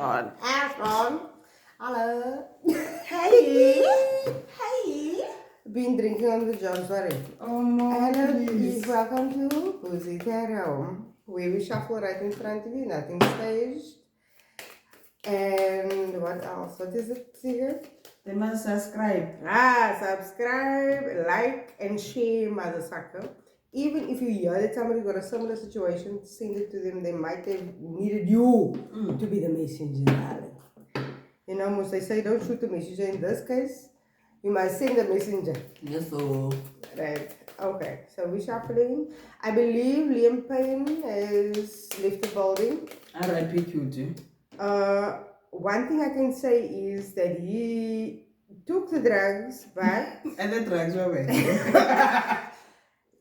On. Hello. Hey. Hey. Been drinking on the job, sorry. Oh no. Hello, Please. welcome to BOOZY TAROT, where we shuffle right in front of you, nothing staged. And what else? What is it here? They must subscribe. Subscribe, like, and share, mother sucker. Even if you hear that somebody got a similar situation, send it to them. They might have needed you to be the messenger, darling. You know, most they say don't shoot the messenger. In this case, you must send the messenger. Yes, so. Right. Okay. So we're shuffling. I believe Liam Payne has left the building. R.I.P. Cutie. One thing I can say is that he took the drugs, but And the drugs were away.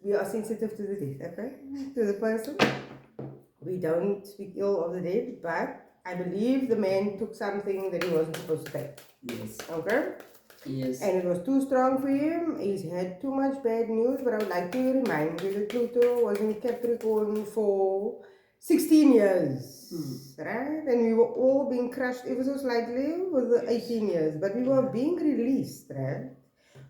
we are sensitive to the death, okay? To the person. We don't speak ill of the dead, but I believe the man took something that he wasn't supposed to take. Yes. Okay? Yes. And it was too strong for him. He's had too much bad news, but I would like to remind you that Pluto was in Capricorn for 16 years, right? And we were all being crushed ever so slightly with the 18 years, but we were being released, right?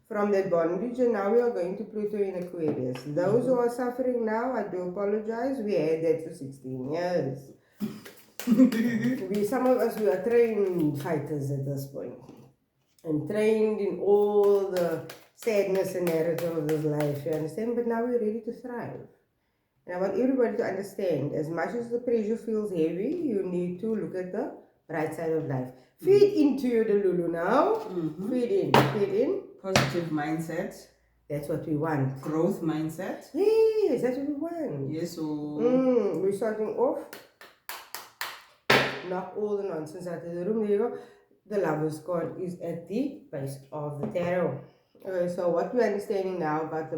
From that bondage, and now we are going to Pluto in Aquarius. Those who are suffering now, I do apologize. We had that for 16 years. Some of us, we are trained fighters at this point. And trained in all the sadness and narrative of this life, you understand? But now we're ready to thrive. And I want everybody to understand, as much as the pressure feels heavy, you need to look at the bright side of life. Feed into your Delulu now. Feed in. Positive mindset. That's what we want. Growth mindset. Yes, that's what we want. Yes, so. We're starting off. Knock all the nonsense out of the room. There you go. The Lover's card is at the base of the tarot. So what we're understanding now about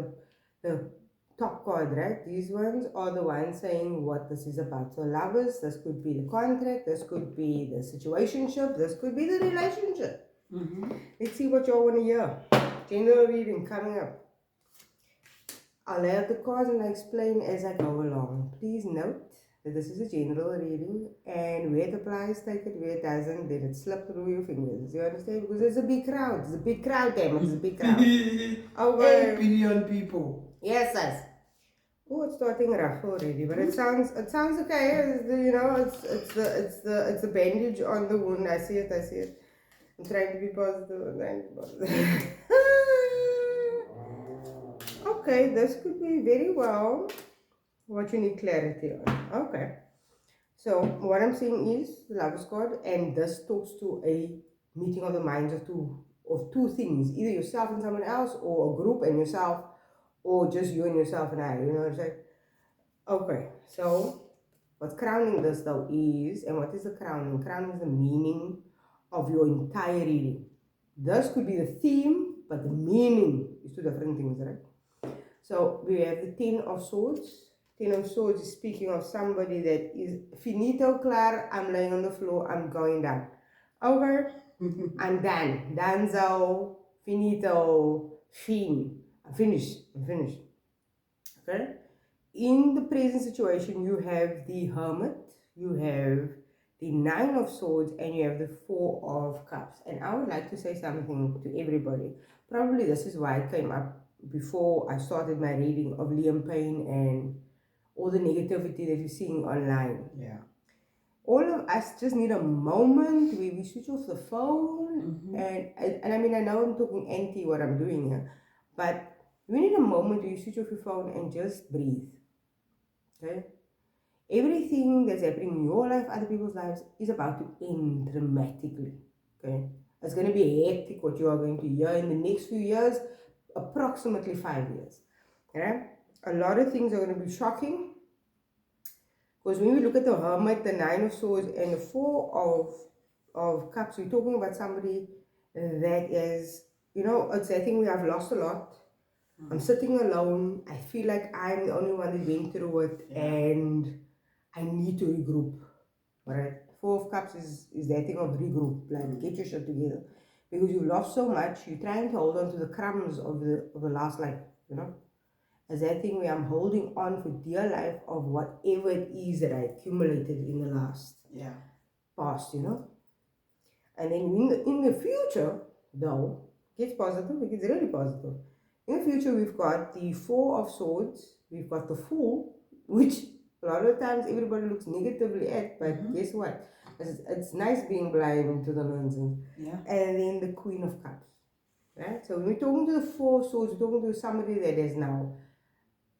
the top card, right? These ones are the ones saying what this is about. So lovers, this could be the contract, this could be the situationship, this could be the relationship. Let's see what y'all want to hear. General reading coming up. I'll lay out the cards and I'll explain as I go along. Please note that this is a general reading, and where it applies, take it. Where it doesn't, let it slip through your fingers. You understand? Because there's a big crowd. It's a big crowd, damn it. It's a big crowd. Okay. 8 billion people. Yes, yes. Oh, it's starting rough already, but it sounds okay. It's the bandage on the wound. I see it. I'm trying to be positive. Okay, this could be very well what you need clarity on. Okay. So what I'm saying is the Lover's card, and this talks to a meeting of the minds of two things, either yourself and someone else, or a group and yourself, or just you and yourself and I. You know what I'm saying? Okay. So what's crowning this though is, and what is the crowning? Crowning is the meaning of your entire reading. This could be the theme, but the meaning is two different things, right? So we have the Ten of Swords. Ten of Swords is speaking of somebody that is finito, clar, I'm laying on the floor, I'm going down. Okay, I'm done. Danzo, finito, I'm finished. Okay? In the present situation, you have the Hermit, you have the Nine of Swords, and you have the Four of Cups. And I would like to say something to everybody. Probably this is why it came up before I started my reading of Liam Payne and all the negativity that you're seeing online. Yeah. All of us just need a moment where we switch off the phone. And I mean, I know I'm talking anti what I'm doing here, but we need a moment where you switch off your phone and just breathe. Okay? Everything that's happening in your life, other people's lives, is about to end dramatically. Okay? It's going to be hectic what you are going to hear in the next few years, approximately 5 years. Okay? A lot of things are going to be shocking. Because when we look at the Hermit, the Nine of Swords, and the Four of Cups, we're talking about somebody that is, it's a thing we have lost a lot. I'm sitting alone. I feel like I'm the only one that went through it, and I need to regroup. Right? Four of Cups is that thing of regroup, like get your shit together, because you've lost so much. You're trying to hold on to the crumbs of the last life, as that thing where I'm holding on for dear life of whatever it is that I accumulated in the last. Yeah. past, you know. And then in the future, though, it gets positive, it gets really positive. In the future, we've got the Four of Swords, we've got the Fool, which a lot of times everybody looks negatively at, but guess what? It's nice being blind to the nonsense. Yeah. And then the Queen of Cups, right? So when we're talking to the Four Swords, we're talking to somebody that is now,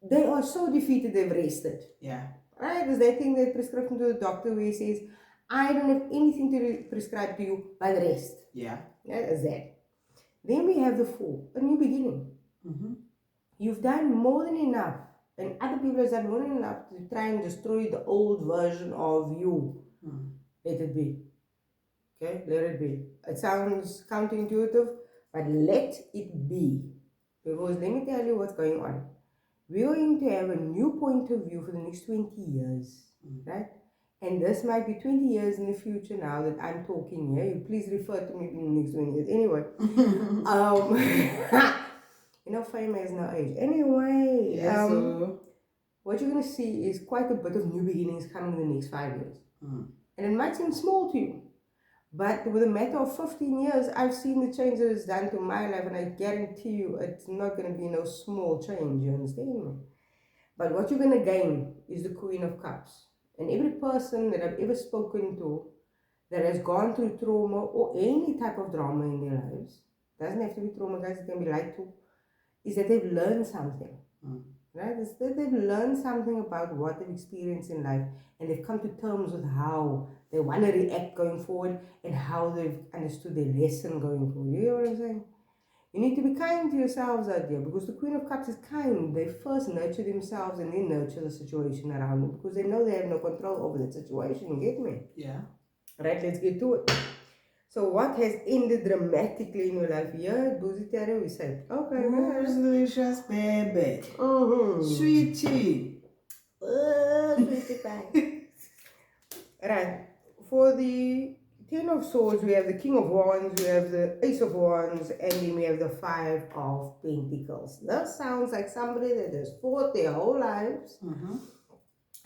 they are so defeated, they've rested. Yeah. Right? There's that thing that prescription to the doctor where he says, I don't have anything to prescribe to you but rest. Yeah. Yeah, that's that. Then we have the Fool, a new beginning. You've done more than enough, and other people have done more than enough to try and destroy the old version of you. Let it be. Okay, let it be. It sounds counterintuitive, but let it be. Because let me tell you what's going on. We're going to have a new point of view for the next 20 years, right? And this might be 20 years in the future now that I'm talking here. You please refer to me in the next 20 years. Anyway, you know, fame has no age. Anyway, what you're going to see is quite a bit of new beginnings coming in the next 5 years. And it might seem small to you, but with a matter of 15 years, I've seen the change that it's done to my life, and I guarantee you it's not going to be no small change, you understand me? But what you're going to gain is the Queen of Cups. And every person that I've ever spoken to that has gone through trauma or any type of drama in their lives, doesn't have to be trauma, guys, it can be light too, is that they've learned something. Right? It's that they've learned something about what they've experienced in life, and they've come to terms with how they want to react going forward and how they've understood their lesson going forward. You know what I'm saying? You need to be kind to yourselves out there, because the Queen of Cups is kind. They first nurture themselves and then nurture the situation around them, because they know they have no control over that situation. You get me? Yeah. Right, let's get to it. So what has ended dramatically in your life? Here, Boozy Tarot, we said, okay, Who's delicious baby? Sweetie. Sweetie pie. Right, for the Ten of Swords, we have the King of Wands, we have the Ace of Wands, and then we have the Five of Pentacles. That sounds like somebody that has fought their whole lives,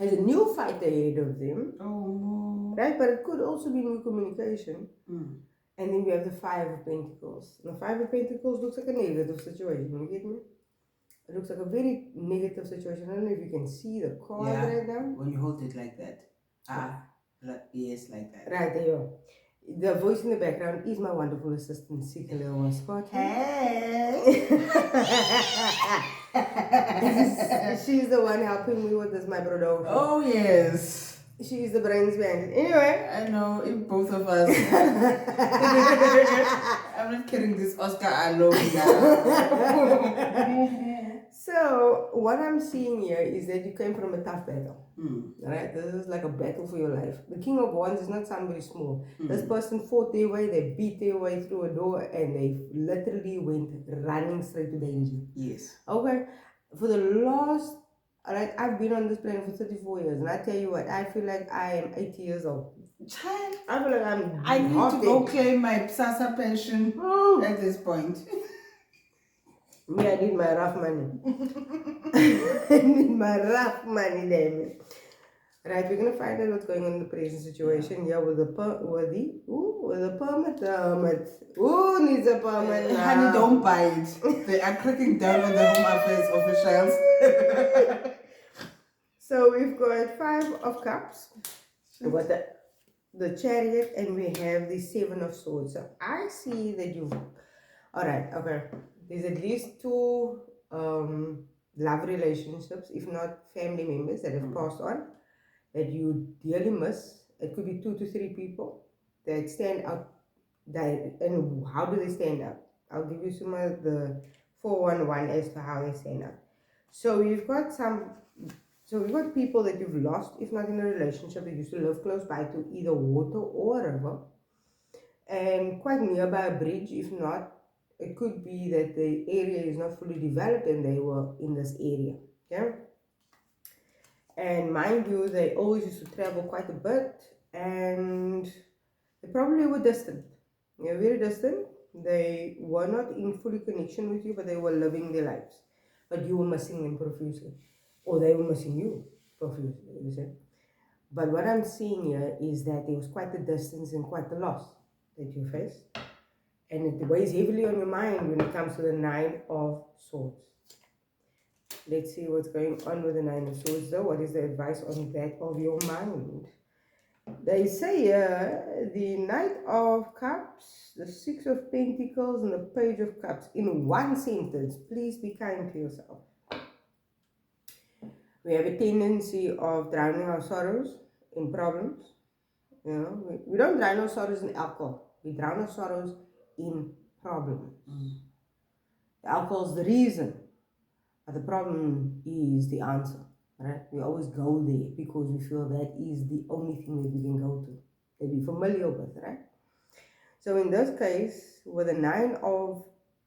has a new fight ahead of them, right? But it could also be new communication. And then we have the Five of Pentacles. The Five of Pentacles looks like a negative situation, you get me? It looks like a very negative situation. I don't know if you can see the card right now. When you hold it like that. Yes, like that. Right there. The voice in the background is my wonderful assistant, Sikala Scott. Hey! She's the one helping me with this, my brother. Oh, yes. She's the brains behind it. Anyway. I know, if both of us. I'm not kidding, this Oscar alone now. So, what I'm seeing here is that you came from a tough battle. Right? This is like a battle for your life. The King of Wands is not somebody small. This person fought their way, they beat their way through a door, and they literally went running straight to danger. Yes. Okay? For the last, like, I've been on this planet for 34 years, and I tell you what, I feel like I am 80 years old. Child, I feel like I need to go claim my PSASA pension at this point. Me, I need my rough money. I need my rough money, damn it. Right, we're gonna find out what's going on in the present situation here with the permit. Who needs a permit now? Honey, don't bite. They are cracking down on the Home Affairs officials. So we've got Five of Cups, with the Chariot, and we have the Seven of Swords. So I see that you've... Alright, okay. There's at least two love relationships, if not family members, that have passed on, that you dearly miss. It could be 2 to 3 people that stand out. And how do they stand out? I'll give you some of the 411 as to how they stand out. So we've got people that you've lost, if not in a relationship, that used to live close by to either water or a river, and quite nearby a bridge. If not, it could be that the area is not fully developed and they were in this area. Yeah. And mind you, they always used to travel quite a bit, and they probably were distant. They're very distant. They were not in fully connection with you, but they were living their lives. But you were missing them profusely. Or they were missing you profusely, you see. But what I'm seeing here is that there was quite a distance and quite a loss that you faced. And it weighs heavily on your mind when it comes to the Nine of Swords. Let's see what's going on with the Nine of Swords though. What is the advice on that of your mind? They say the Knight of Cups, the Six of Pentacles, and the Page of Cups in one sentence. Please be kind to yourself. We have a tendency of drowning our sorrows in problems. You know, we don't drown our sorrows in alcohol. We drown our sorrows in problems. The alcohol is the reason, but the problem is the answer. Right? We always go there because we feel that is the only thing that we can go to, that we're familiar with, right? So in this case, with the Nine of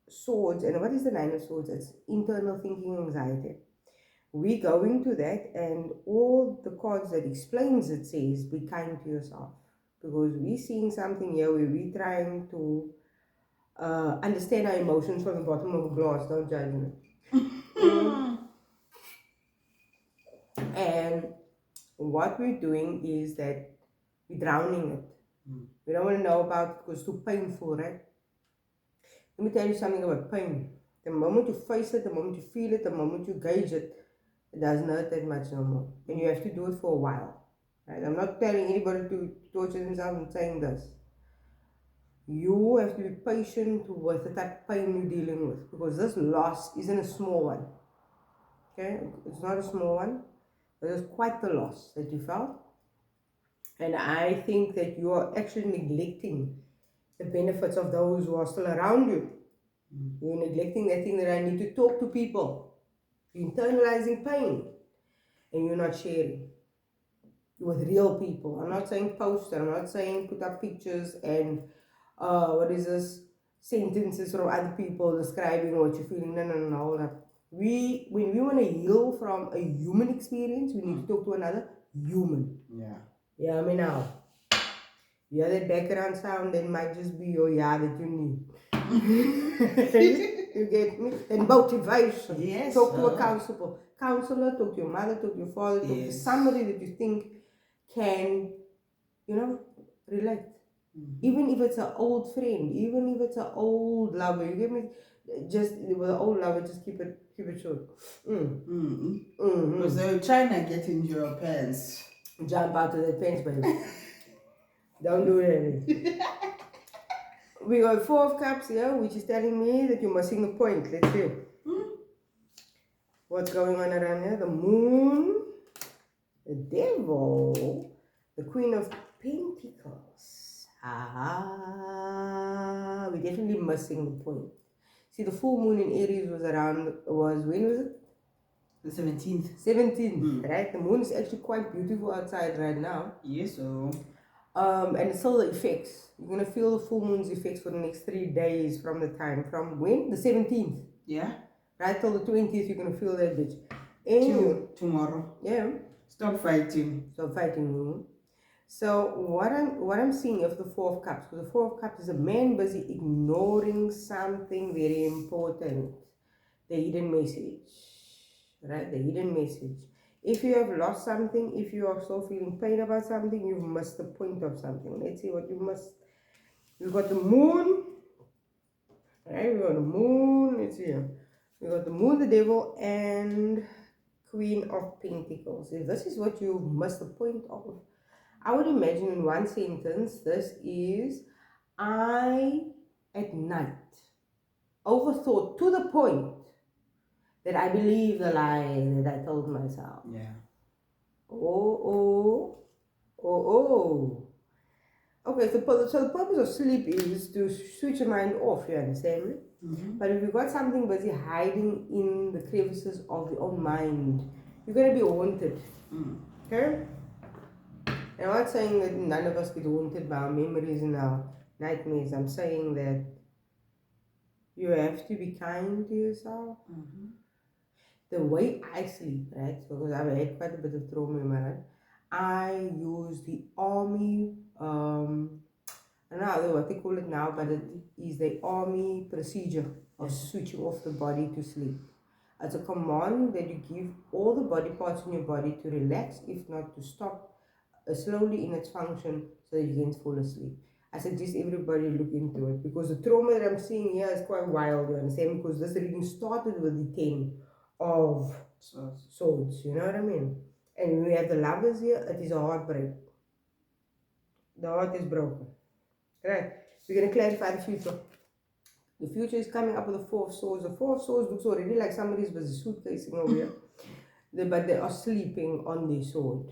Swords, and what is the Nine of Swords? It's internal thinking anxiety. We go into that, and all the cards that explains it says, be kind to yourself. Because we're seeing something here where we're trying to understand our emotions from the bottom of a glass, don't judge me. And what we're doing is that we're drowning it. We don't want to know about it because it's too painful, right? Let me tell you something about pain. The moment you face it, the moment you feel it, the moment you gauge it, it doesn't hurt that much no more. And you have to do it for a while. Right? I'm not telling anybody to torture themselves and saying this. You have to be patient with the type of pain you're dealing with, because this loss isn't a small one. Okay? It's not a small one. But it's quite the loss that you felt. And I think that you are actually neglecting the benefits of those who are still around you. You're neglecting that thing that I need to talk to people. You're internalizing pain. And you're not sharing with real people. I'm not saying post, I'm not saying put up pictures and what is this, sentences from other people describing what you're feeling. No, hold up. When we want to heal from a human experience, we need to talk to another human. Yeah, I mean now. Yeah, that background sound, that might just be your that you need. You get me? And motivation. Yes. Talk to a counselor, talk to your mother, talk to your father, talk to somebody that you think can, relate. Even if it's an old friend, even if it's an old lover, you get me? Just with an old lover, just keep it short. Because they're trying to get into your pants. Jump out of the pants, baby. Don't do that. We got Four of Cups here, which is telling me that you're missing the point. Let's see. What's going on around here? The Moon, the Devil, the Queen of Pentacles. We're definitely missing the point. See, the full moon in Aries was when was it? The 17th. 17th, right? The moon is actually quite beautiful outside right now. Yes, so. And it's still the effects. You're going to feel the full moon's effects for the next 3 days from the time. From when? The 17th. Yeah. Right till the 20th, you're going to feel that bitch. Till tomorrow. Yeah. Stop fighting. Stop fighting. So what I'm seeing of the Four of Cups, because the Four of Cups is a man busy ignoring something very important. The hidden message. Right? The hidden message. If you have lost something, if you are still feeling pain about something, you've missed the point of something. Let's see what you must. We've got the Moon. Right? We got the Moon. Let's see here. We got the Moon, the Devil, and Queen of Pentacles. If this is what you missed the point of, I would imagine in one sentence, this is, I at night overthought to the point that I believe the lie that I told myself. Yeah. Oh. Okay, so the purpose of sleep is to switch your mind off, you understand me? But if you've got something busy hiding in the crevices of your own mind, you're going to be haunted. Okay? And I'm not saying that none of us get haunted by our memories and our nightmares. I'm saying that you have to be kind to yourself. The way I sleep, right? Because I've had quite a bit of trauma in my life. I use the army, I don't know what they call it now, but it is the army procedure of switching off the body to sleep. It's a command that you give all the body parts in your body to relax, if not to stop slowly in its function so that you can fall asleep. I suggest everybody look into it because the trauma that I'm seeing here is quite wild, you understand? Because this reading started with the 10 of swords, you know what I mean? And when we have the lovers here, it is a heartbreak. The heart is broken. Right? We're going to clarify the future. The future is coming up with the Four of Swords. The Four of Swords looks already like somebody's busy suitcasing over here. But they are sleeping on their sword.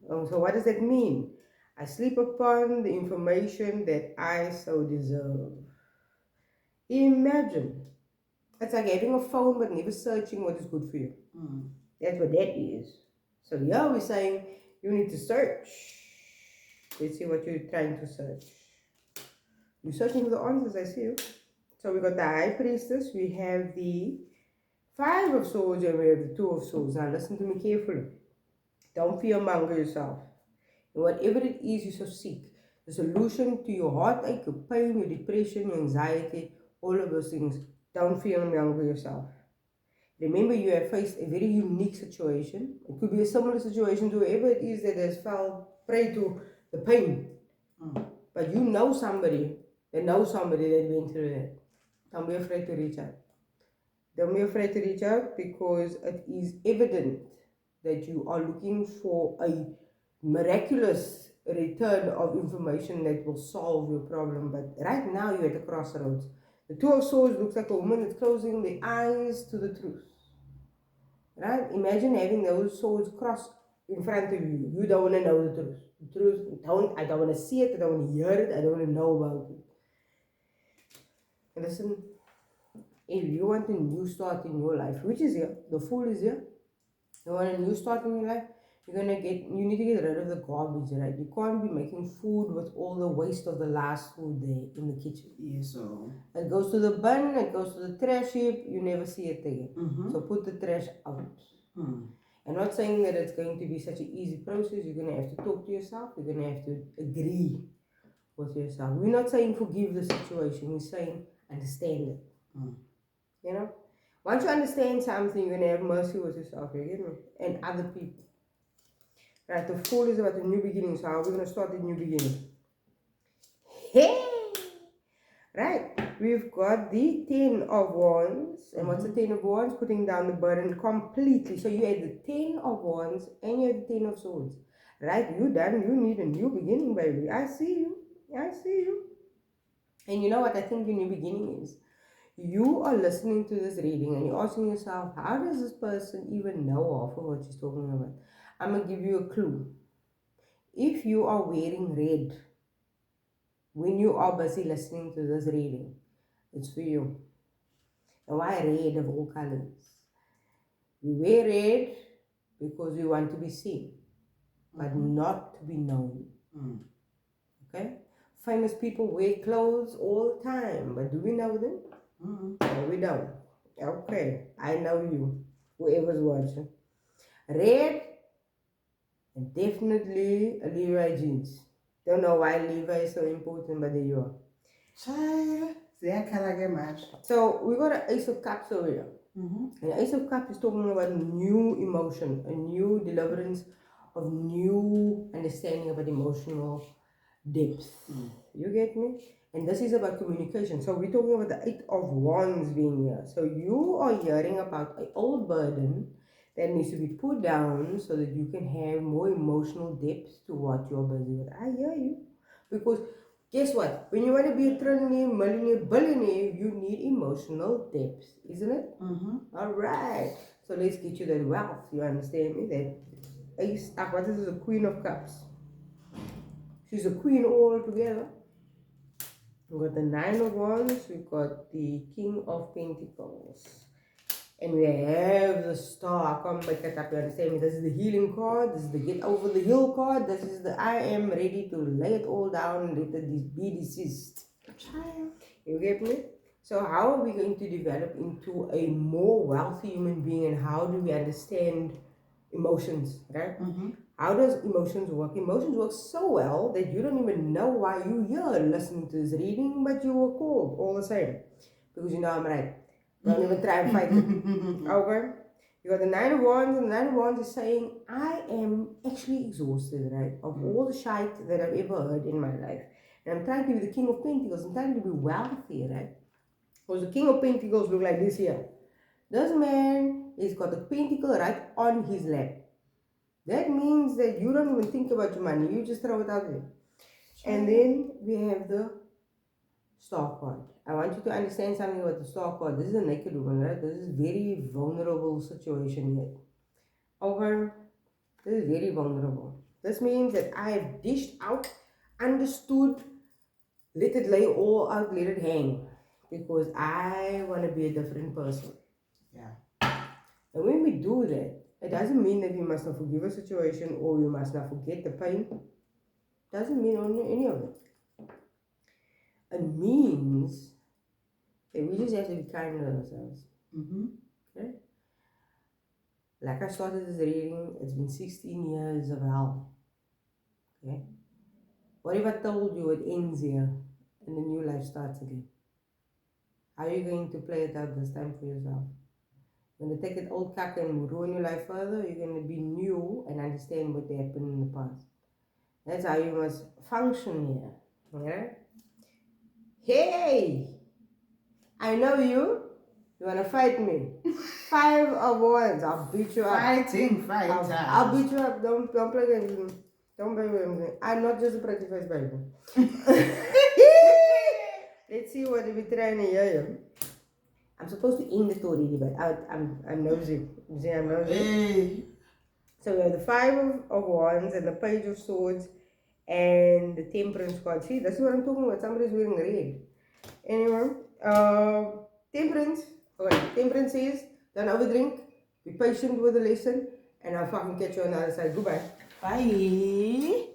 So what does that mean? I sleep upon the information that I so deserve. Imagine. It's like having a phone but never searching what is good for you. That's what that is. So yeah, we're saying you need to search. Let's see what you're trying to search. You're searching for the answers, I see you. So we got the High Priestess, we have the Five of Swords, and we have the Two of Swords. Now listen to me carefully. Don't fearmonger yourself. And whatever it is you so seek, the solution to your heartache, your pain, your depression, your anxiety, all of those things, don't fearmonger yourself. Remember, you have faced a very unique situation. It could be a similar situation to whoever it is that has fell prey to the pain. But you know somebody that knows somebody that went through that. Don't be afraid to reach out. Don't be afraid to reach out because it is evident that you are looking for a miraculous return of information that will solve your problem. But right now you're at a crossroads. The Two of Swords looks like a woman that's closing the eyes to the truth. Right? Imagine having those swords crossed in front of you. You don't want to know the truth. The truth, I don't want to see it, I don't want to hear it, I don't want to know about it. And listen, if you want a new start in your life, which is here, the Fool is here, you want a new start in your life, you need to get rid of the garbage, right? You can't be making food with all the waste of the last food there in the kitchen. Yes, so it goes to the bin, it goes to the trash heap, you never see it again. So put the trash out. I'm not saying that it's going to be such an easy process. You're going to have to talk to yourself. You're going to have to agree with yourself. We're not saying forgive the situation. We're saying understand it. You know? Once you understand something, you're going to have mercy with yourself. You get me? And other people. Right? The Fool is about a new beginning. So how are we going to start a new beginning? Hey! Right? We've got the 10 of Wands. And what's the 10 of Wands? Putting down the burden completely. So you had the 10 of Wands and you had the 10 of Swords. Right? You done. You need a new beginning, baby. I see you. I see you. And you know what I think your new beginning is? You are listening to this reading and you're asking yourself, how does this person even know of what she's talking about? I'm going to give you a clue. If you are wearing red when you are busy listening to this reading, it's for you. And why red of all colors? We wear red because we want to be seen, but not to be known. Okay? Famous people wear clothes all the time, but do we know them? No, we don't. Okay, I know you, whoever's watching. Red, and definitely a Levi jeans. Don't know why Levi is so important, but there you are. Child, they can get match. So we got an Ace of Cups over here. And the Ace of Cups is talking about a new emotion, a new deliverance of new understanding about emotional depth. You get me? And this is about communication. So we're talking about the 8 of Wands being here. So you are hearing about an old burden that needs to be put down so that you can have more emotional depth to what you're busy with. I hear you. Because guess what? When you want to be a trillionaire, millionaire, billionaire, you need emotional depth, isn't it? All right. So let's get you that wealth. You understand me? That Ace, what is this? The Queen of Cups. She's a queen all together. We've got the 9 of Wands. We've got the King of Pentacles. And we have the Star. I can't make it up. You understand me? This is the healing card. This is the get over the hill card. This is the I am ready to lay it all down and let it be deceased. You get me? So how are we going to develop into a more wealthy human being, and how do we understand emotions, right? How does emotions work? Emotions work so well that you don't even know why you're here listening to this reading, but you were called all the same. Because you know I'm right. Don't even try and fight it. Okay? You got the Nine of Wands, and the Nine of Wands is saying, I am actually exhausted, right, of all the shite that I've ever heard in my life. And I'm trying to be the King of Pentacles. I'm trying to be wealthy, right? Because the King of Pentacles look like this here. This man is got a pentacle right on his lap. That means that you don't even think about your money. You just throw it out there. And then we have the Star card. I want you to understand something about the Star card. This is a naked woman, right? This is very vulnerable situation here. Okay, this is very vulnerable. This means that I have dished out, understood, let it lay all out, let it hang. Because I want to be a different person. Yeah. And when we do that, it doesn't mean that we must not forgive a situation or we must not forget the pain. It doesn't mean any of it. It means that we just have to be kind to ourselves. Okay? Like I started this reading, it's been 16 years of hell. Okay? What if I told you it ends here and the new life starts again? How are you going to play it out this time for yourself? You're going to take that old cack and ruin your life further? You're going to be new and understand what happened in the past. That's how you must function here. Okay? Hey! I know you. You want to fight me? 5 of Wands. I'll beat you up. Fighting. I'll beat you up. Don't play games with me. Don't play with me. I'm not just a pretty face baby. Let's see what we're trying to hear. I'm supposed to end it already, but I'm nosy. You see, I'm nosy. Hey. So we have the 5 of Wands and the Page of Swords and the Temperance card. See, that's what I'm talking about. Somebody's wearing red. Anyway, Temperance. Okay, Temperance says, don't overdrink. Be patient with the lesson. And I'll fucking catch you on the other side. Goodbye. Bye.